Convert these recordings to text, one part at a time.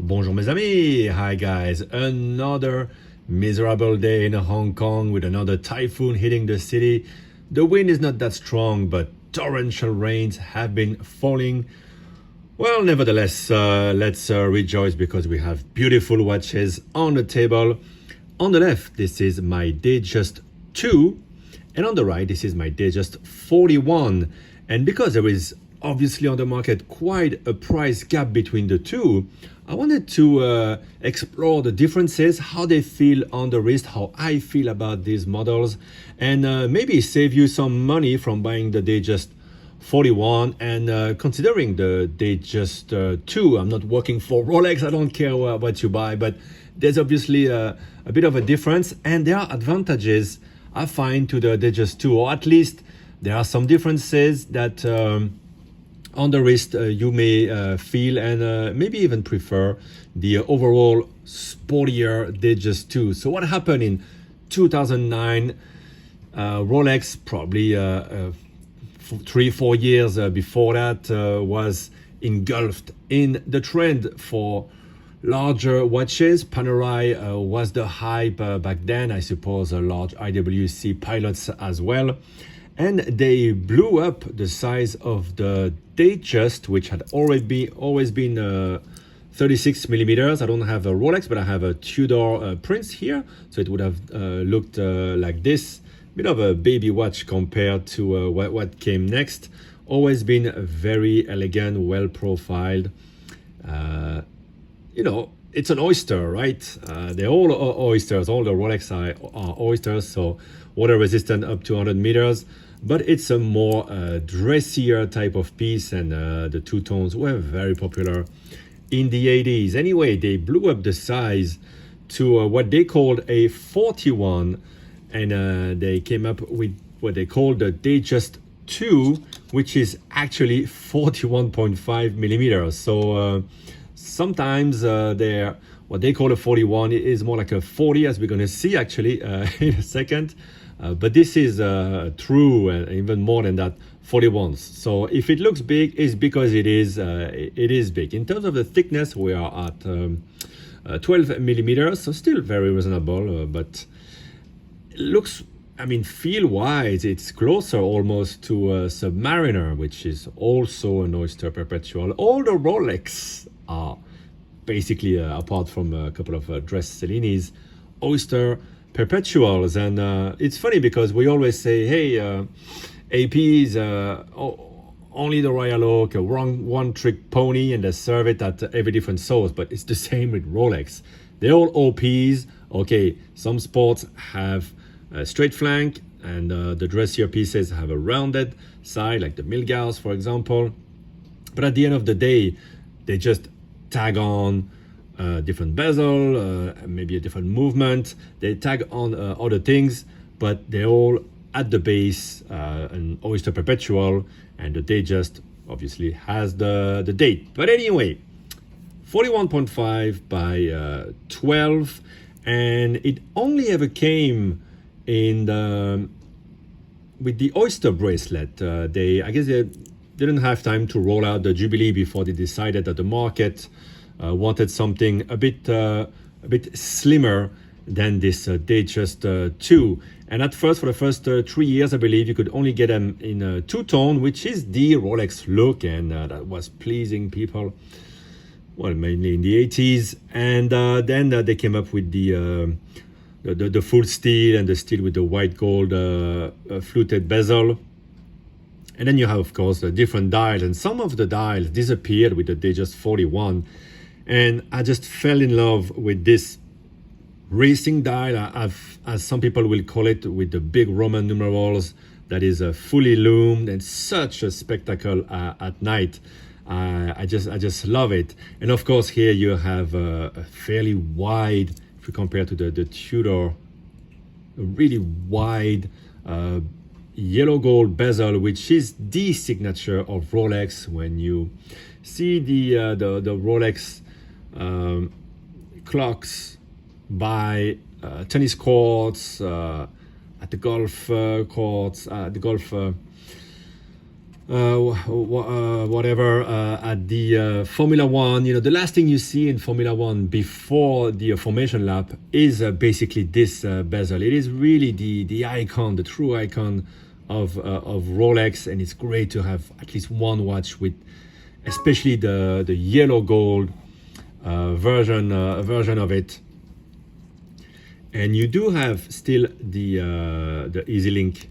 Bonjour mes amis, hi guys. Another miserable day in Hong Kong with another typhoon hitting the city. The wind is not that strong, but torrential rains have been falling. Well, nevertheless, let's rejoice because we have beautiful watches on the table. On the left, this is my Datejust II, and on the right, this is my Datejust 41. And because there is obviously on the market quite a price gap between the two, I wanted to explore the differences, how they feel on the wrist, how I feel about these models, and maybe save you some money from buying the Datejust 41 and considering the Datejust 2. I'm not working for Rolex, I don't care what you buy, but there's obviously a bit of a difference, and there are advantages I find to the Datejust 2, or at least there are some differences that on the wrist you may feel and maybe even prefer the overall sportier Datejust 2. So what happened in 2009, Rolex probably 3-4 years before that was engulfed in the trend for larger watches. Panerai was the hype back then, I suppose large IWC pilots as well. And they blew up the size of the Datejust, which had always been 36 millimeters. I don't have a Rolex, but I have a Tudor Prince here. So it would have looked like this. Bit of a baby watch compared to what came next. Always been very elegant, well profiled. You know, it's an oyster, right? They're all oysters. All the Rolex are oysters, so water resistant up to 100 meters. But it's a more dressier type of piece, and the two tones were very popular in the 80s. Anyway, they blew up the size to what they called a 41, and they came up with what they called the Datejust 2, which is actually 41.5 millimeters. So sometimes what they call a 41 is more like a 40, as we're going to see actually in a second. But this is true, and even more than that, 41s. So if it looks big, it's because it is big. In terms of the thickness, we are at 12 millimeters, so still very reasonable. But it looks, I mean, feel-wise, it's closer almost to a Submariner, which is also an Oyster Perpetual. All the Rolex are basically, apart from a couple of dress Cellinis, Oyster Perpetuals. And it's funny because we always say, hey, APs, only the Royal Oak, a one-trick pony, and they serve it at every different source. But it's the same with Rolex. They're all OPs. Okay, some sports have a straight flank, and the dressier pieces have a rounded side, like the Milgauss, for example. But at the end of the day, they just tag on different bezel, maybe a different movement. They tag on other things, but they're all at the base an Oyster Perpetual, and the Datejust obviously has the date. But anyway, 41.5 by 12, and it only ever came in with the Oyster bracelet. I guess they didn't have time to roll out the Jubilee before they decided that the market wanted something a bit slimmer than this Datejust 2. And at first, for the first 3 years, I believe you could only get them in a two-tone, which is the Rolex look, and that was pleasing people, well, mainly in the 80s. And then they came up with the full steel, and the steel with the white gold fluted bezel. And then you have, of course, the different dials, and some of the dials disappeared with the Datejust 41. And I just fell in love with this racing dial, as some people will call it, with the big Roman numerals that is fully loomed and such a spectacle at night. I just love it. And of course, here you have a fairly wide, if we compare to the Tudor, a really wide yellow gold bezel, which is the signature of Rolex. When you see the Rolex clocks by tennis courts, at the golf courts, the golf whatever at the Formula One. You know, the last thing you see in Formula One before the formation lap is basically this bezel. It is really the icon, the true icon of Rolex, and it's great to have at least one watch with, especially the yellow gold version of it. And you do have still the Easy Link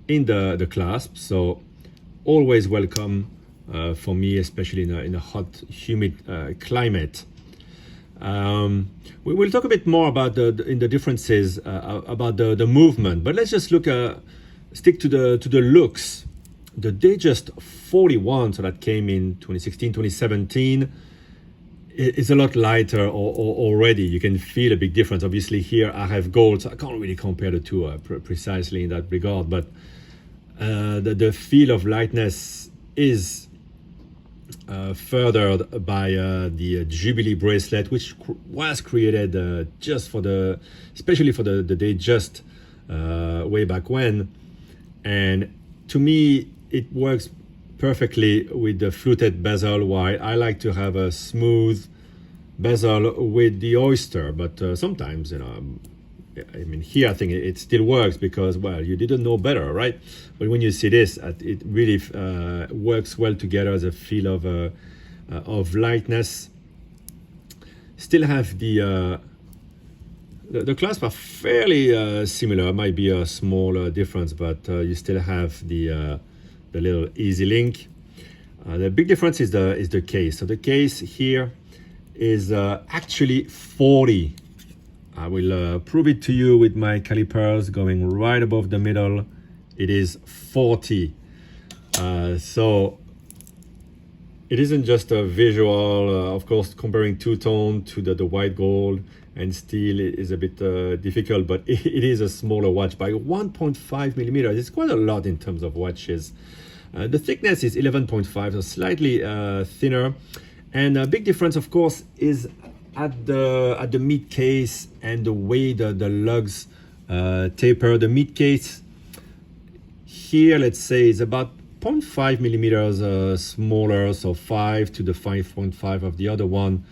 in the clasp, so always welcome for me, especially in a hot, humid climate. We will talk a bit more about the differences about the movement, but let's just stick to the looks. The Datejust 41, so that came in 2016, 2017, is a lot lighter already. You can feel a big difference. Obviously here I have gold, so I can't really compare the two precisely in that regard, but the feel of lightness is furthered by the Jubilee bracelet, which was created just especially for the Datejust way back when. And to me, it works perfectly with the fluted bezel, while I like to have a smooth bezel with the oyster. But sometimes, I mean, here I think it still works because, well, you didn't know better, right? But when you see this, it really works well together as a feel of lightness. Still have the clasps are fairly similar. Might be a small difference, but you still have the little Easy Link. The big difference is the case. So the case here is actually 40. I will prove it to you with my calipers going right above the middle. It is 40. So it isn't just a visual. Of course, comparing two-tone to the white gold and steel is a bit difficult, but it is a smaller watch by 1.5 millimeters. It's quite a lot in terms of watches. The thickness is 11.5, so slightly thinner. And a big difference, of course, is at the mid case and the way the lugs taper. The mid case here, let's say, is about 0.5 millimeters smaller, so 5 to the 5.5 of the other one.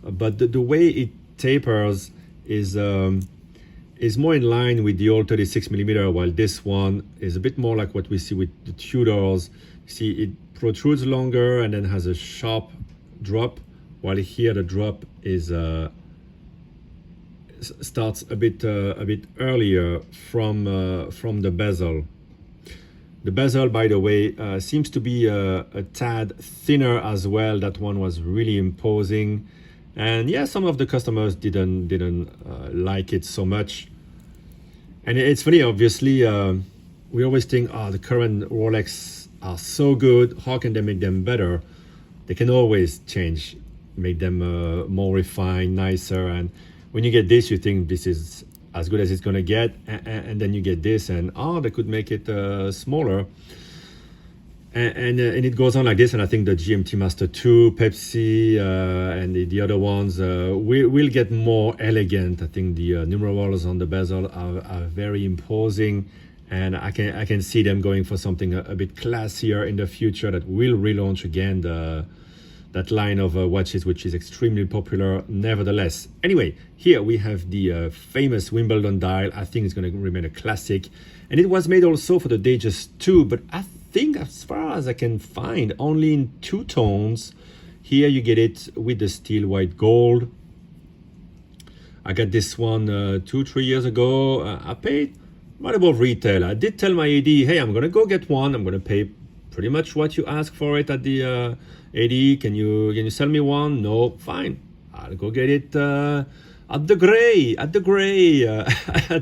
But the way it tapers is more in line with the old 36 millimeter, while this one is a bit more like what we see with the Tudors. See, it protrudes longer and then has a sharp drop, while here the drop is starts a bit earlier from the bezel. The bezel, by the way, seems to be a tad thinner as well. That one was really imposing, and yeah, some of the customers didn't like it so much. And it's funny, obviously, we always think, the current Rolex are so good. How can they make them better? They can always change, make them more refined, nicer. And when you get this, you think this is as good as it's gonna get, and then you get this, and they could make it smaller. And it goes on like this. And I think the GMT Master 2, Pepsi, and the other ones will get more elegant. I think the numerals on the bezel are very imposing, and I can see them going for something a bit classier in the future that will relaunch again that line of watches, which is extremely popular nevertheless. Anyway, here we have the famous Wimbledon dial. I think it's going to remain a classic, and it was made also for the Datejust II, but I think, as far as I can find, only in two tones. Here you get it with the steel white gold. I got this one 2-3 years ago. I paid right above retail. I did tell my AD, hey, I'm gonna go get one. I'm gonna pay pretty much what you ask for it at the AD. Can you sell me one? No, fine. I'll go get it at the gray at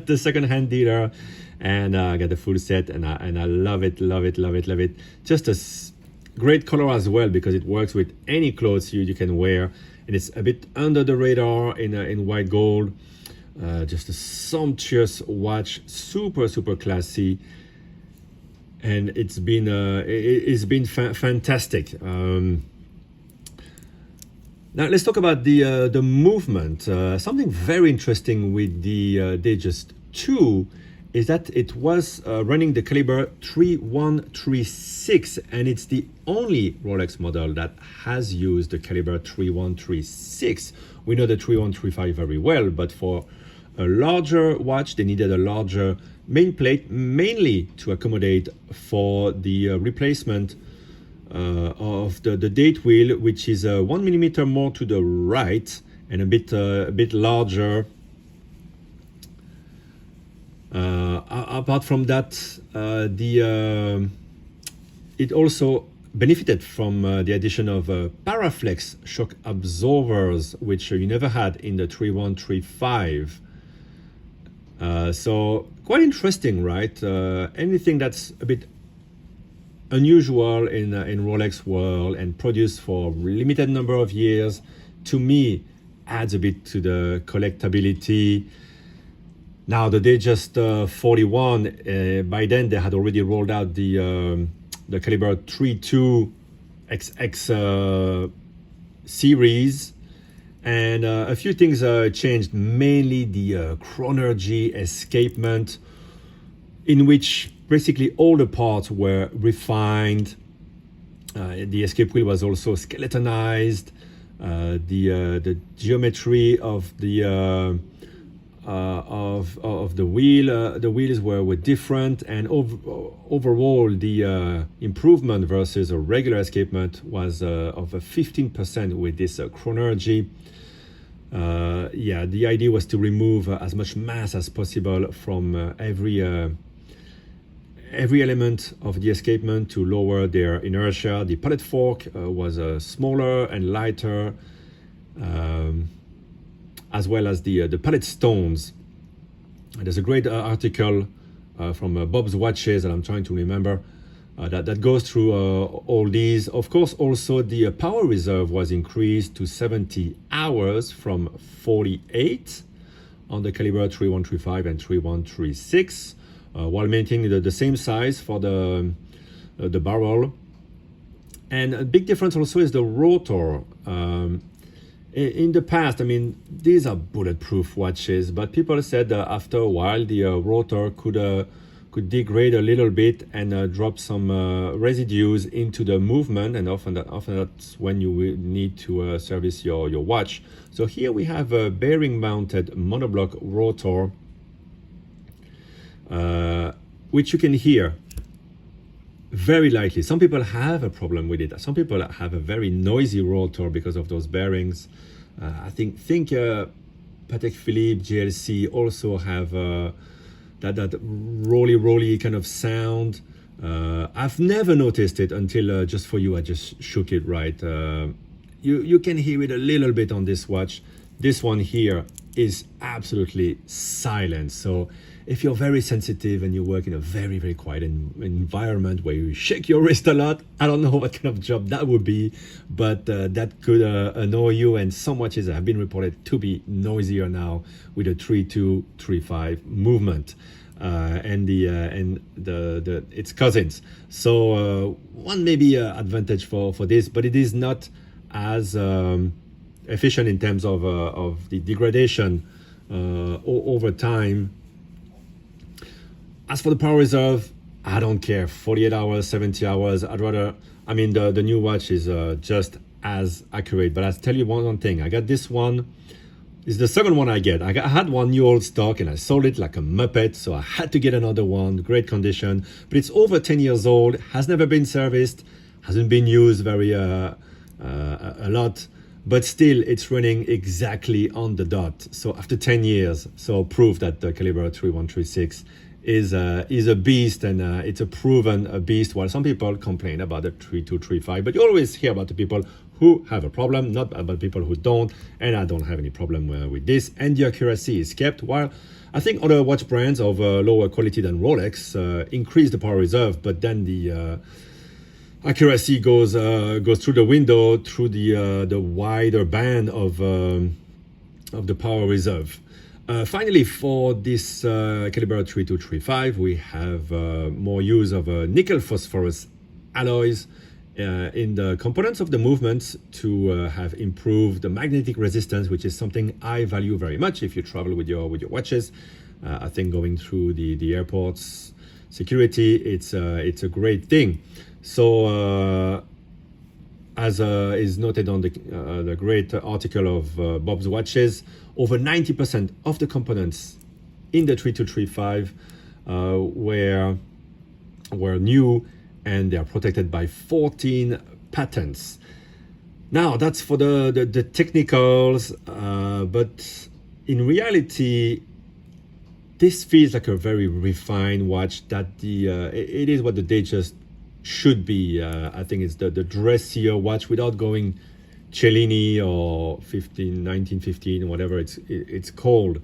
the second-hand dealer. And I got the full set, and I love it. Just a great color as well, because it works with any clothes you can wear, and it's a bit under the radar in white gold. Just a sumptuous watch, super classy, and it's been fantastic. Now let's talk about the movement. Something very interesting with the Datejust II is that it was running the caliber 3136, and it's the only Rolex model that has used the caliber 3136. We know the 3135 very well, but for a larger watch, they needed a larger main plate, mainly to accommodate for the replacement of the date wheel, which is 1 millimeter more to the right and a bit larger. Apart from that, it also benefited from the addition of Paraflex shock absorbers, which you never had in the 3135. So quite interesting, right? Anything that's a bit unusual in Rolex world and produced for a limited number of years, to me, adds a bit to the collectability. Now the Datejust 41, by then they had already rolled out the caliber 32 XX series, and a few things changed, mainly the chronergy escapement, in which basically all the parts were refined. The escape wheel was also skeletonized. The geometry of the wheel, the wheels were different, and overall the improvement versus a regular escapement was of a 15% with this chronergy. The idea was to remove as much mass as possible from every element of the escapement to lower their inertia. The pallet fork was smaller and lighter, as well as the pallet stones. There's a great article from Bob's Watches that I'm trying to remember that goes through all these. Of course, also the power reserve was increased to 70 hours from 48 on the caliber 3135 and 3136, while maintaining the same size for the barrel. And a big difference also is the rotor. In the past, I mean, these are bulletproof watches, but people said that after a while the rotor could degrade a little bit and drop some residues into the movement, and often that's when you will need to service your watch. So here we have a bearing-mounted monoblock rotor, which you can hear very lightly. Some people have a problem with it. Some people have a very noisy rotor because of those bearings. I think Patek Philippe, GLC also have that rolly kind of sound. I've never noticed it until just for you I just shook it, right? You can hear it a little bit on this watch. This one here is absolutely silent. So if you're very sensitive and you work in a very, very quiet environment where you shake your wrist a lot, I don't know what kind of job that would be, but that could annoy you. And some watches have been reported to be noisier now with a 3235 movement and its cousins. So one maybe advantage for this, but it is not as efficient in terms of the degradation over time. As for the power reserve, I don't care. 48 hours, 70 hours. I'd rather, I mean, the new watch is just as accurate. But I'll tell you one thing. I got this one. It's the second one I get. I had one new old stock and I sold it like a muppet. So I had to get another one. Great condition. But it's over 10 years old. Has never been serviced. Hasn't been used very a lot. But still, it's running exactly on the dot. So after 10 years, so proof that the caliber 3136 is a beast, and it's a proven beast, while some people complain about the 3235. But you always hear about the people who have a problem, not about people who don't, and I don't have any problem with this. And the accuracy is kept, while I think other watch brands of lower quality than Rolex increase the power reserve, but then the accuracy goes through the window, through the wider band of the power reserve. Finally, for this caliber 3235, we have more use of nickel phosphorus alloys in the components of the movements to have improved the magnetic resistance, which is something I value very much if you travel with your watches. I think going through the airports security, it's a great thing. So as is noted on the great article of Bob's Watches, over 90% of the components in the 3235 were new, and they are protected by 14 patents. Now that's for the technicals, but in reality, this feels like a very refined watch. That it is what the Datejust should be. I think it's the dressier watch without going Cellini or 1915, whatever it's called.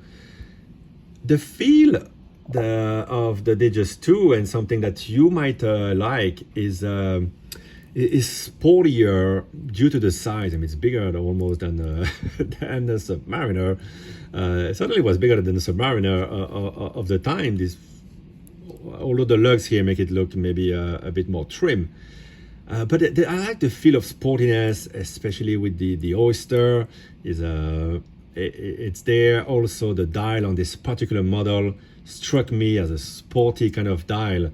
The feel of the Datejust II, and something that you might like, is sportier due to the size. I mean, it's bigger almost than than the Submariner. It certainly was bigger than the Submariner of the time. Although the lugs here make it look maybe a bit more trim. But I like the feel of sportiness, especially with the Oyster. It's there. Also, the dial on this particular model struck me as a sporty kind of dial.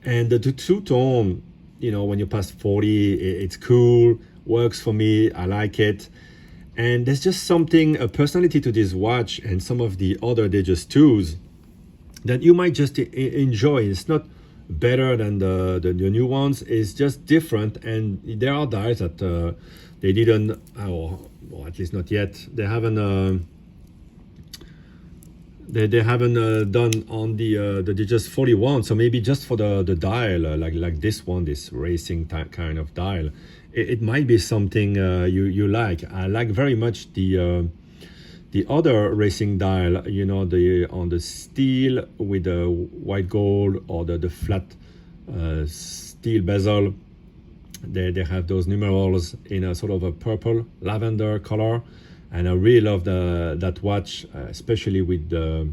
And the two-tone, when you pass 40, it's cool, works for me, I like it. And there's just a personality to this watch and some of the other Datejust 2s that you might just enjoy. It's not better than the new ones, it's just different. And there are dials that they didn't, or at least not yet, they haven't they haven't done on the Datejust 41. So maybe just for the dial, like this one, this racing kind of dial, it might be something you like. I like very much the other racing dial, on the steel with the white gold, or the flat steel bezel. They have those numerals in a sort of a purple lavender color, and I really love that watch, especially with the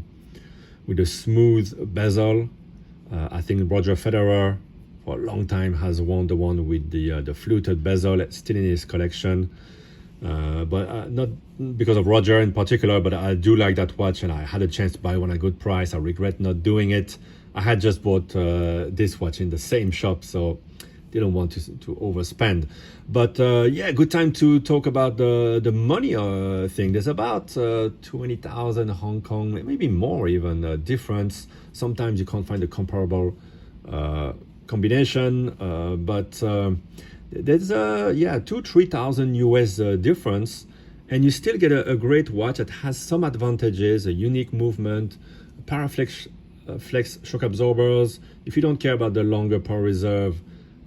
smooth bezel. I think Roger Federer for a long time has worn the one with the fluted bezel, still in his collection. But not because of Roger in particular, but I do like that watch, and I had a chance to buy one at a good price. I regret not doing it. I had just bought this watch in the same shop, so didn't want to overspend. But good time to talk about the money thing. There's about 20,000 Hong Kong, maybe more even, difference. Sometimes you can't find a comparable combination, but there's 2,000-3,000 US difference, and you still get a great watch that has some advantages: a unique movement, Paraflex flex shock absorbers. If you don't care about the longer power reserve,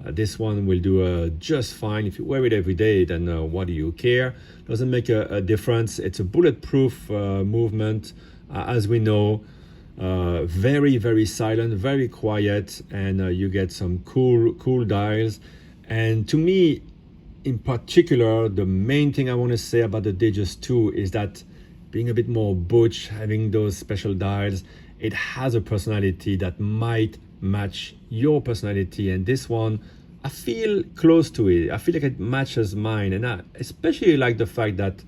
this one will do just fine. If you wear it every day, then what do you care? Doesn't make a difference. It's a bulletproof movement, as we know. Very, very silent, very quiet, and you get some cool dials. And to me, in particular, the main thing I want to say about the Datejust II is that being a bit more butch, having those special dials, it has a personality that might match your personality. And this one, I feel close to it. I feel like it matches mine. And I especially like the fact that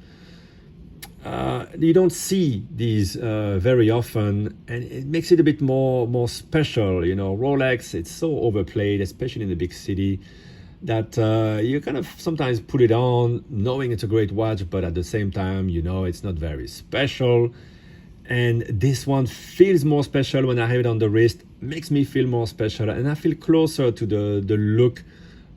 you don't see these very often, and it makes it a bit more special. Rolex, it's so overplayed, especially in the big city, that you kind of sometimes put it on knowing it's a great watch, but at the same time, it's not very special. And this one feels more special when I have it on the wrist, makes me feel more special, and I feel closer to the look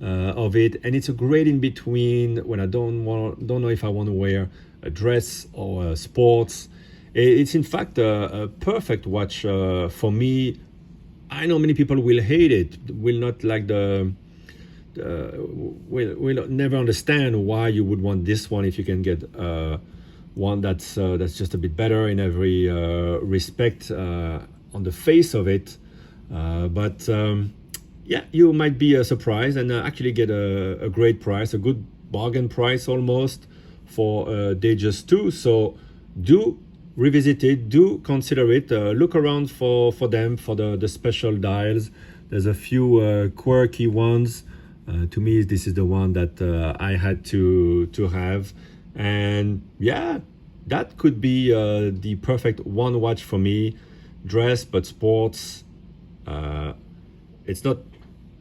of it. And it's a great in between when I don't know if I want to wear a dress or sports. It's in fact a perfect watch for me. I know many people will hate it, will not like will never understand why you would want this one if you can get one that's just a bit better in every respect on the face of it. But you might be surprised and actually get a great price, a good bargain price almost for Datejust II. So do revisit it, do consider it, look around for them, for the special dials. There's a few quirky ones. To me, this is the one that I had to have. And that could be the perfect one watch for me. dress but sports. It's not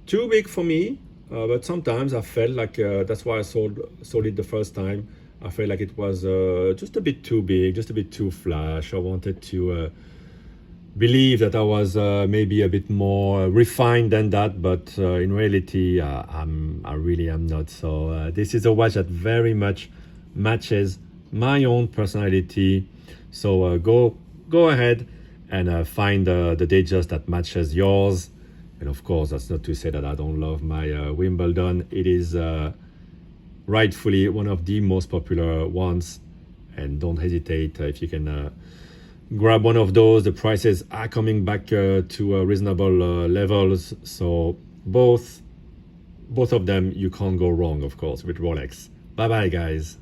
too big for me, but sometimes I felt like that's why I sold it the first time. I felt like it was just a bit too big, just a bit too flash. I wanted to believe that I was maybe a bit more refined than that, but in reality, I really am not. So this is a watch that very much matches my own personality. So go ahead and find the Datejust that matches yours. And of course, that's not to say that I don't love my Wimbledon. It is rightfully one of the most popular ones. And don't hesitate if you can grab one of those. The prices are coming back to reasonable levels. So both of them, you can't go wrong, of course, with Rolex. Bye bye, guys.